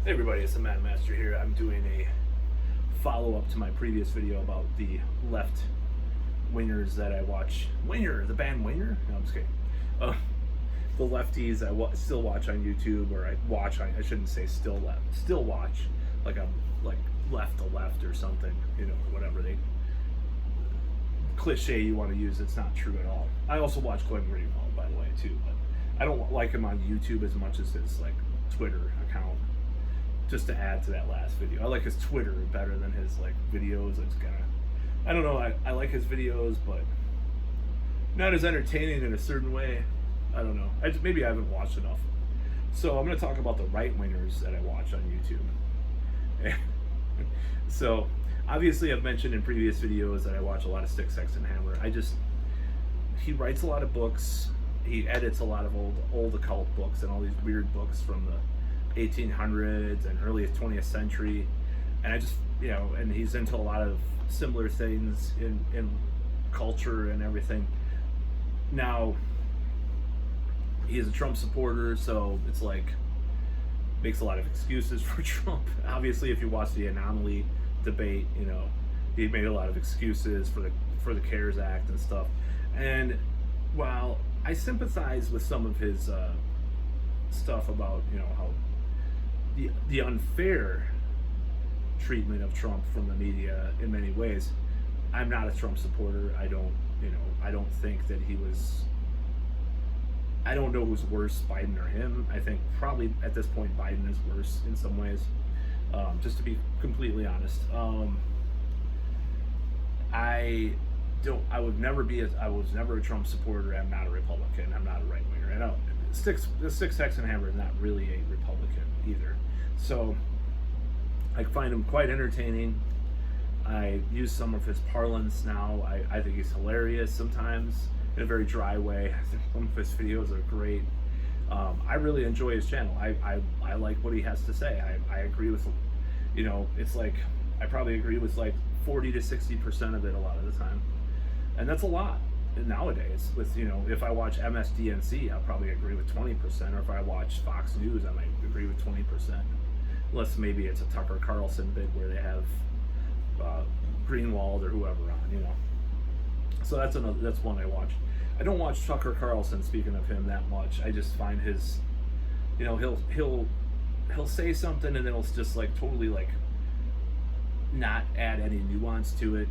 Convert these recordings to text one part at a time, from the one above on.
Hey everybody, it's the Mad Master here. I'm doing a follow-up to my previous video about the left wingers that I watch. Winger, the band Winger? No, I'm just kidding. The lefties I still watch on YouTube, or I shouldn't say still watch, like I'm like left to left or something, whatever cliche you want to use. It's not true at all. I also watch Glenn Greenwald, by the way, too, but I don't like him on YouTube as much as his like Twitter account. Just to add to that last video, I like his Twitter better than his like videos. It's kind of, I don't know, I like his videos, but not as entertaining in a certain way. I don't know. Maybe I haven't watched enough. So I'm going to talk about the right wingers that I watch on YouTube. So obviously I've mentioned in previous videos that I watch a lot of Stick, Sex, and Hammer. He writes a lot of books. He edits a lot of old occult books and all these weird books from the 1800s and early 20th century, and I just, and he's into a lot of similar things in culture and everything. Now, he is a Trump supporter, so it's like, makes a lot of excuses for Trump. Obviously, if you watch the Anomaly debate, he made a lot of excuses for the CARES Act and stuff. And while I sympathize with some of his stuff about, how the unfair treatment of Trump from the media in many ways, I'm not a Trump supporter. I don't think that he was, I don't know who's worse, Biden or him. I think probably at this point Biden is worse in some ways, just to be completely honest. I was never a Trump supporter. I'm not a Republican. I'm not a right winger. The Stick, Sex, and Hammer is not really a Republican either. So I find him quite entertaining. I use some of his parlance now. I think he's hilarious sometimes in a very dry way. I think some of his videos are great. I really enjoy his channel. I like what he has to say. I agree with, it's like, I probably agree with like 40 to 60% of it a lot of the time. And that's a lot nowadays. With, if I watch MSDNC, I'll probably agree with 20%, or if I watch Fox News, I might agree with 20%. Unless maybe it's a Tucker Carlson bit where they have Greenwald or whoever on, So that's one I watch. I don't watch Tucker Carlson, speaking of him, that much. I just find his, he'll say something and then he'll just like totally like not add any nuance to it.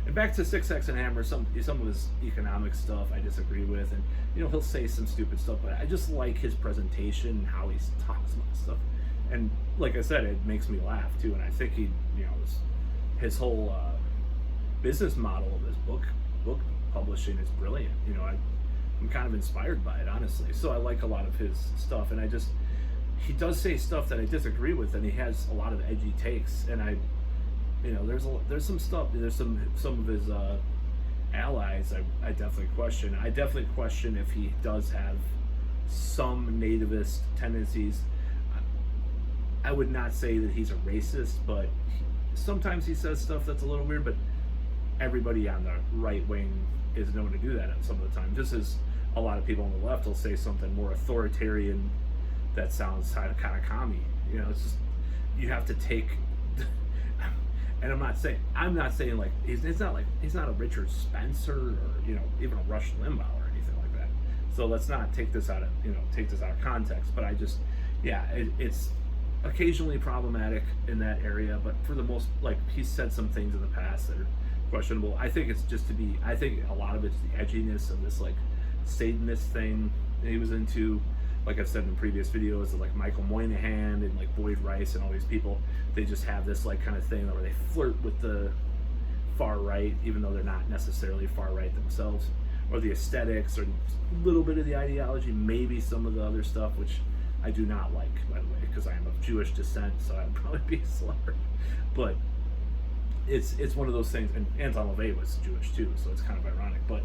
And back to Stick, Sex, and Hammer, some of his economic stuff I disagree with, and he'll say some stupid stuff, but I just like his presentation and how he talks about stuff. And like I said, it makes me laugh too. And I think his whole business model of his book publishing is brilliant. I'm kind of inspired by it, honestly. So I like a lot of his stuff, and he does say stuff that I disagree with, and he has a lot of edgy takes, and there's some stuff. There's some of his allies I definitely question. I definitely question if he does have some nativist tendencies. I would not say that he's a racist, but sometimes he says stuff that's a little weird. But everybody on the right wing is known to do that some of the time. Just as a lot of people on the left will say something more authoritarian that sounds kind of commie. It's just, you have to take. And I'm not saying like he's not a Richard Spencer or even a Rush Limbaugh or anything like that. So let's not take this out of context. But it's occasionally problematic in that area. But for the most, like, he's said some things in the past that are questionable. I think it's I think a lot of it's the edginess of this like Satanist thing that he was into. Like I've said in previous videos, like Michael Moynihan and like Boyd Rice and all these people, they just have this like kind of thing where they flirt with the far right, even though they're not necessarily far right themselves, or the aesthetics, or a little bit of the ideology, maybe some of the other stuff, which I do not like, by the way, because I am of Jewish descent, so I'd probably be a slur. But it's one of those things, and Anton LaVey was Jewish too, so it's kind of ironic. But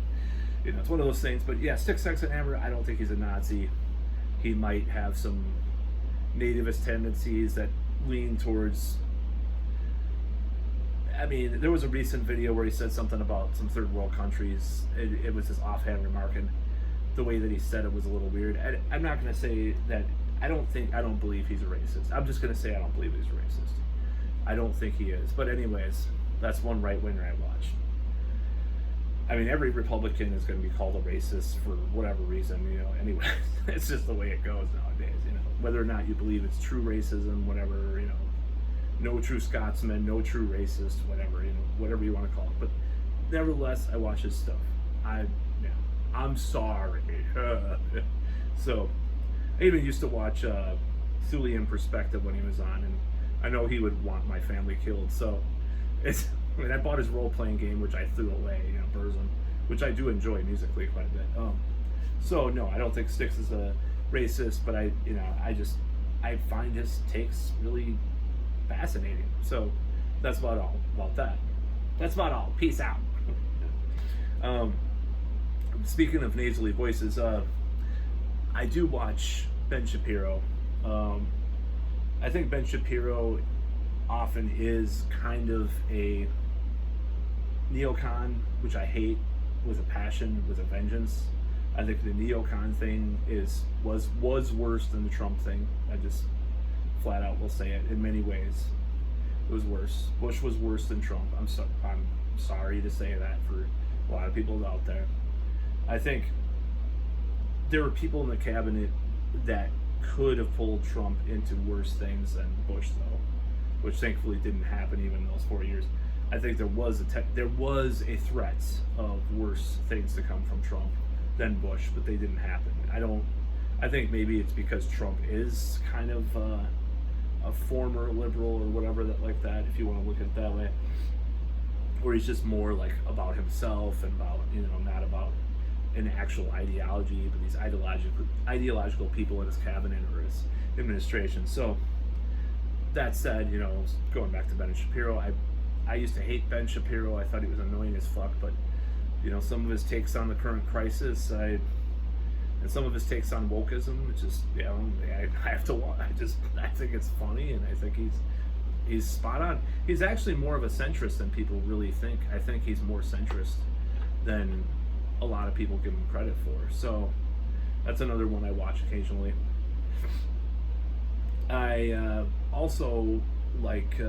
it's one of those things. But yeah, Stick, Sex, and Hammer, I don't think he's a Nazi. He might have some nativist tendencies that lean towards, there was a recent video where he said something about some third world countries. It was his offhand remark, and the way that he said it was a little weird. I'm not going to say that I don't believe he's a racist. I'm just gonna say I don't believe he's a racist. I don't think he is. But anyways, that's one right winger I watch. I mean, every Republican is going to be called a racist for whatever reason, anyway. It's just the way it goes nowadays, whether or not you believe it's true racism, whatever, no true Scotsman, no true racist, whatever, whatever you want to call it. But nevertheless, I watch his stuff. I'm sorry. So I even used to watch Thulian Perspective when he was on, and I know he would want my family killed. So I bought his role-playing game, which I threw away, Burzum, which I do enjoy musically quite a bit. So no, I don't think Styx is a racist, but I find his takes really fascinating. So that's about all about that. That's about all. Peace out. Speaking of nasally voices, I do watch Ben Shapiro. I think Ben Shapiro often is kind of a neocon, which I hate with a passion, with a vengeance. I think the neocon thing was worse than the Trump thing. I just flat out will say it. In many ways, it was worse. Bush was worse than Trump. I'm sorry to say that for a lot of people out there. I think there were people in the cabinet that could have pulled Trump into worse things than Bush, though, which thankfully didn't happen even in those 4 years. I think there was a threat of worse things to come from Trump than Bush, but they didn't happen. I think maybe it's because Trump is kind of a former liberal or whatever like that, if you want to look at it that way, where he's just more like about himself and about not about an actual ideology, but these ideological people in his cabinet or his administration. So that said, going back to Ben Shapiro, I used to hate Ben Shapiro. I thought he was annoying as fuck, but some of his takes on the current crisis, and some of his takes on wokeism, which is I have to watch. I think it's funny, and I think he's spot on. He's actually more of a centrist than people really think. I think he's more centrist than a lot of people give him credit for. So that's another one I watch occasionally. I also like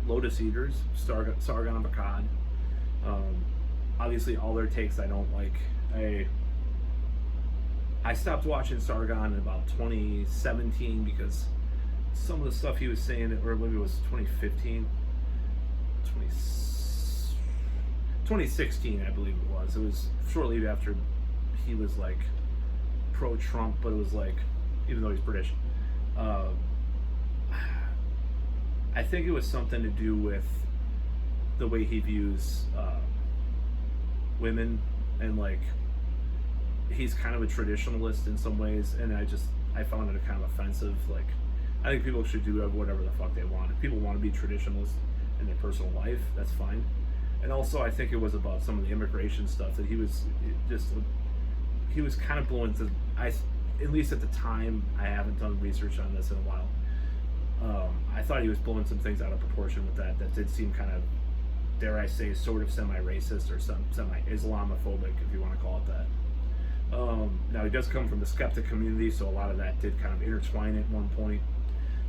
Lotus Eaters, Sargon of Akkad. Obviously, all their takes I don't like. I stopped watching Sargon in about 2017 because some of the stuff he was saying, or maybe it was 2015, 2016, I believe it was. It was shortly after he was like pro-Trump, but it was like, even though he's British, I think it was something to do with the way he views women, and like he's kind of a traditionalist in some ways, and I found it kind of offensive. Like, I think people should do whatever the fuck they want. If people want to be traditionalists in their personal life, that's fine. And also, I think it was about some of the immigration stuff that he was kind of blowing to. At least at the time, I haven't done research on this in a while. I thought he was blowing some things out of proportion with that. That did seem kind of, dare I say, sort of semi-racist or semi-Islamophobic, if you want to call it that. Now, he does come from the skeptic community, so a lot of that did kind of intertwine at one point.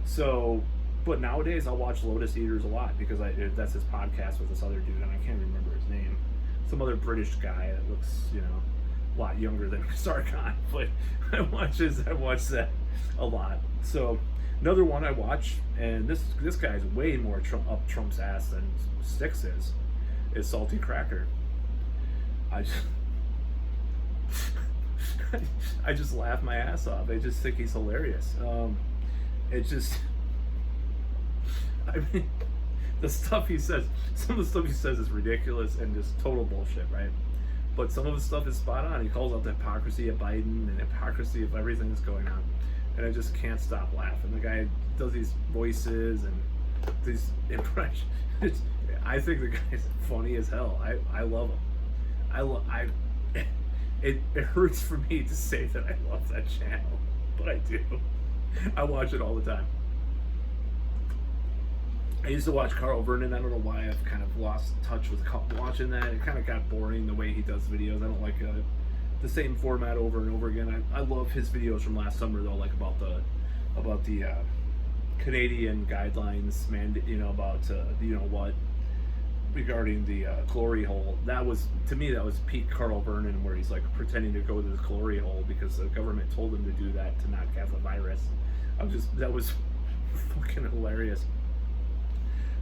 So, but nowadays I'll watch Lotus Eaters a lot because that's his podcast with this other dude, and I can't remember his name. Some other British guy that looks, a lot younger than Sargon, but I watch that a lot. So another one I watch, and this guy's way more up Trump's ass than Styx is Salty Cracker. I just laugh my ass off. I just think he's hilarious. I mean, the stuff he says, some of the stuff he says is ridiculous and just total bullshit, right? But some of the stuff is spot on. He calls out the hypocrisy of Biden and hypocrisy of everything that's going on. And I just can't stop laughing. The guy does these voices and these impressions. I think the guy's funny as hell. I love him. It hurts for me to say that I love that channel, but I do. I watch it all the time. I used to watch Carl Vernon. I don't know why I've kind of lost touch with watching that. It kind of got boring the way he does videos. I don't like the same format over and over again. I love his videos from last summer though, like about about the Canadian guidelines, about what regarding the glory hole. That was, to me, that was peak Carl Vernon, where he's like pretending to go to this glory hole because the government told him to do that to not have the virus. That was fucking hilarious.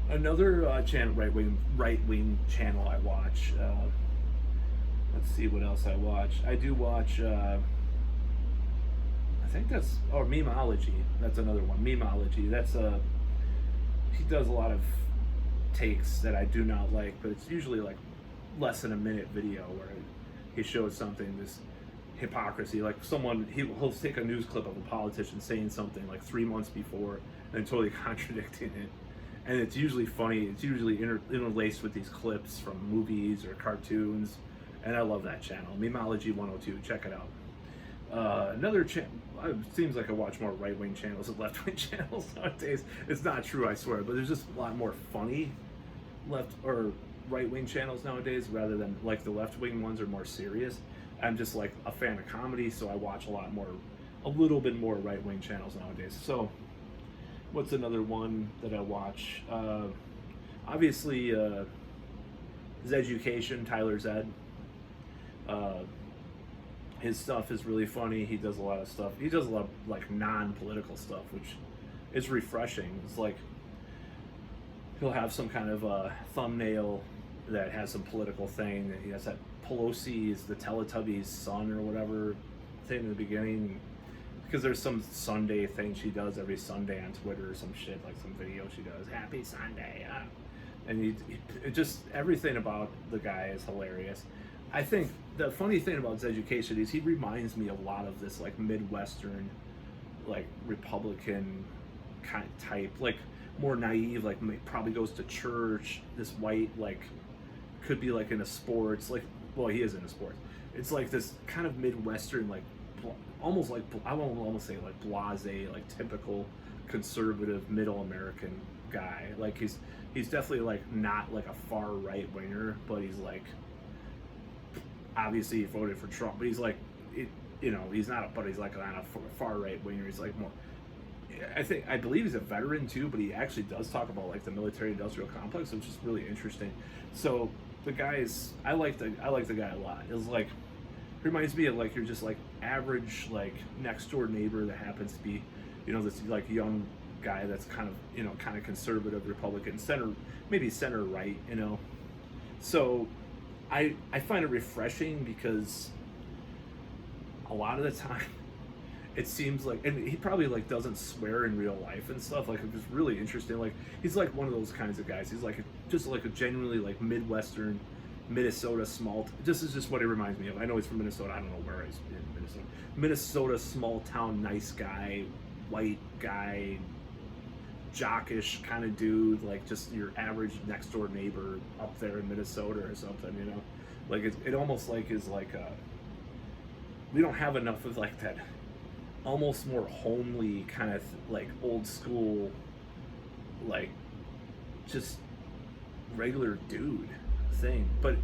Another channel, right wing channel I watch. Let's see what else I watch. I do watch. I think that's Memeology. That's another one. Memeology. He does a lot of takes that I do not like, but it's usually like less than a minute video where he shows something, this hypocrisy, like he'll take a news clip of a politician saying something like 3 months before and totally contradicting it, and it's usually funny. It's usually interlaced with these clips from movies or cartoons, and I love that channel. Memeology 102, check it out. Another channel. It seems like I watch more right-wing channels than left-wing channels nowadays. It's not true, I swear, but there's just a lot more funny left or right-wing channels nowadays, rather than like the left-wing ones are more serious. I'm just like a fan of comedy, so I watch a little bit more right-wing channels nowadays. So what's another one that I watch? Obviously, Zeducation, Tyler Zed. His stuff is really funny. He does a lot of stuff. He does a lot of like non-political stuff, which is refreshing. It's like he'll have some kind of thumbnail that has some political thing. He has that Pelosi is the Teletubbies son or whatever thing in the beginning, because there's some Sunday thing she does every Sunday on Twitter or some shit, like some video she does. Happy Sunday, and it just everything about the guy is hilarious. I think the funny thing about his education is he reminds me a lot of this like Midwestern, like Republican kind of type, like more naive, like probably goes to church. This white, like could be like in a sports, like, well, he is in a sports. It's like this kind of Midwestern, like almost like, I won't almost say like blasé, like typical conservative middle American guy. Like he's definitely like not like a far right winger, but he's like, obviously he voted for Trump, but he's like, he's not, but he's like on a far right winger. He's like more, I believe he's a veteran too, but he actually does talk about like the military industrial complex, which is really interesting. So the guy I like the guy a lot. It's like, reminds me of like you're just like average like next door neighbor that happens to be, this like young guy that's kind of conservative Republican, maybe center right, So I find it refreshing because a lot of the time it seems like, and he probably like doesn't swear in real life and stuff, like it's really interesting. Like he's like one of those kinds of guys. He's like just like a genuinely like Midwestern Minnesota this is just what he reminds me of. I know he's from Minnesota. I don't know where he's in Minnesota small town, nice guy, white guy, jockish kind of dude, like just your average next door neighbor up there in Minnesota or something, like it almost like is like we don't have enough of like that almost more homely kind of like old school, like just regular dude thing, but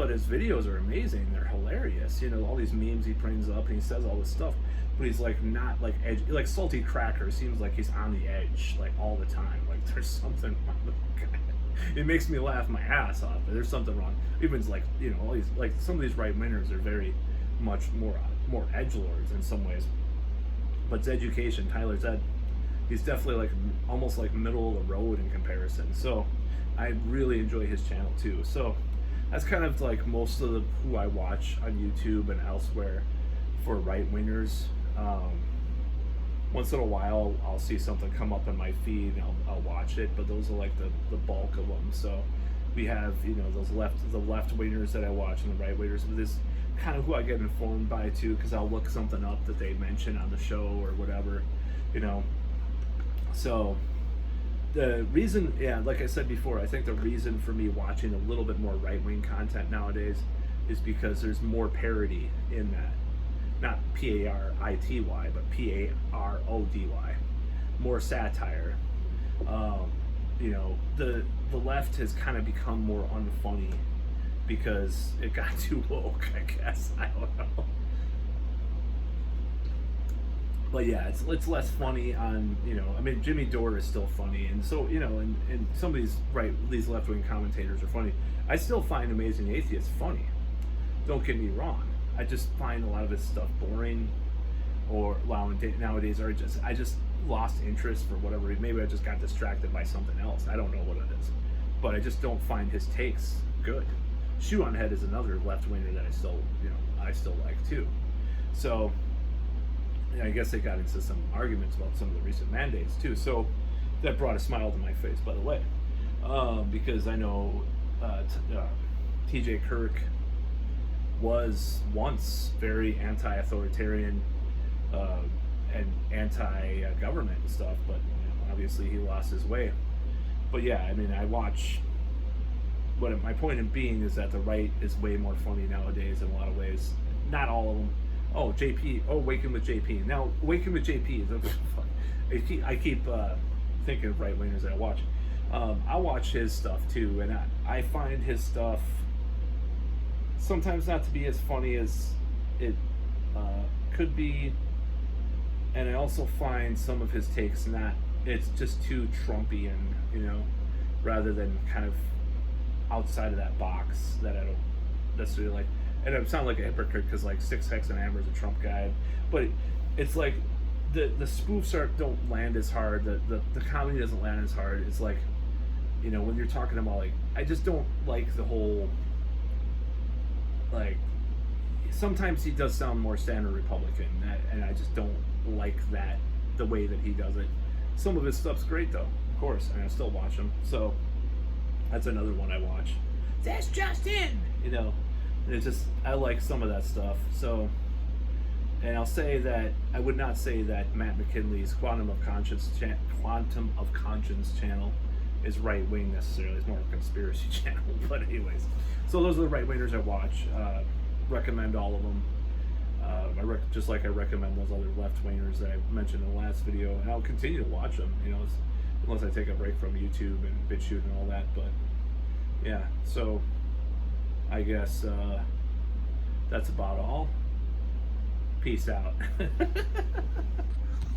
his videos are amazing. They're hilarious, all these memes he brings up and he says all this stuff, but he's like not like edge, like Salty Cracker seems like he's on the edge like all the time. Like there's something wrong with the guy. It makes me laugh my ass off, but there's something wrong. Even like all these, like some of these right wingers are very much more edgelords in some ways. But Zeducation, Tyler Zed, he's definitely like almost like middle of the road in comparison. So I really enjoy his channel too. So that's kind of like most of who I watch on YouTube and elsewhere for right wingers. Once in a while I'll see something come up in my feed and I'll watch it, but those are like the bulk of them. So we have the left wingers that I watch and the right wingers. This kind of who I get informed by too, because I'll look something up that they mention on the show or whatever, So the reason, like I said before, I think the reason for me watching a little bit more right-wing content nowadays is because there's more parody in that. Not Parity, but Parody. More satire. The left has kind of become more unfunny because it got too woke, I guess. I don't know. But yeah, it's less funny on, you know, I mean, Jimmy Dore is still funny, and so, you know, and some of these left wing commentators are funny. I still find Amazing Atheist funny. Don't get me wrong. I just find a lot of his stuff boring, or nowadays, or I just lost interest for whatever reason. Maybe I just got distracted by something else. I don't know what it is, but I just don't find his takes good. Shoe on Head is another left winger that I still like too. So yeah, I guess they got into some arguments about some of the recent mandates too. So that brought a smile to my face, by the way, because I know T.J. Kirk was once very anti-authoritarian and anti-government and stuff, but obviously he lost his way. But yeah, I mean, I watch. What my point in being is that the right is way more funny nowadays in a lot of ways. Not all of them. Oh, JP. Oh, Waking with JP. Now, Waking with JP is I keep thinking of right wingers that I watch. I watch his stuff too, and I find his stuff sometimes not to be as funny as it could be, and I also find some of his takes it's just too Trumpian, rather than kind of outside of that box that I don't necessarily like. And I sound like a hypocrite because like Six Hex and Hammer is a Trump guy, but it's like the spoofs don't land as hard. The comedy doesn't land as hard. It's like, when you're talking about, like, I just don't like the whole, like, sometimes he does sound more standard Republican, and I just don't like that, the way that he does it. Some of his stuff's great though, of course, and I still watch him. So that's another one I watch. That's just in, and it's just, I like some of that stuff. So, and I'll say that I would not say that Matt McKinley's Quantum of Conscience channel is right wing necessarily. It's more a conspiracy channel. But anyways, so those are the right wingers I watch. Recommend all of them. Just like I recommend those other left wingers that I mentioned in the last video, and I'll continue to watch them. Unless I take a break from YouTube and BitChute and all that. But yeah, so I guess that's about all. Peace out.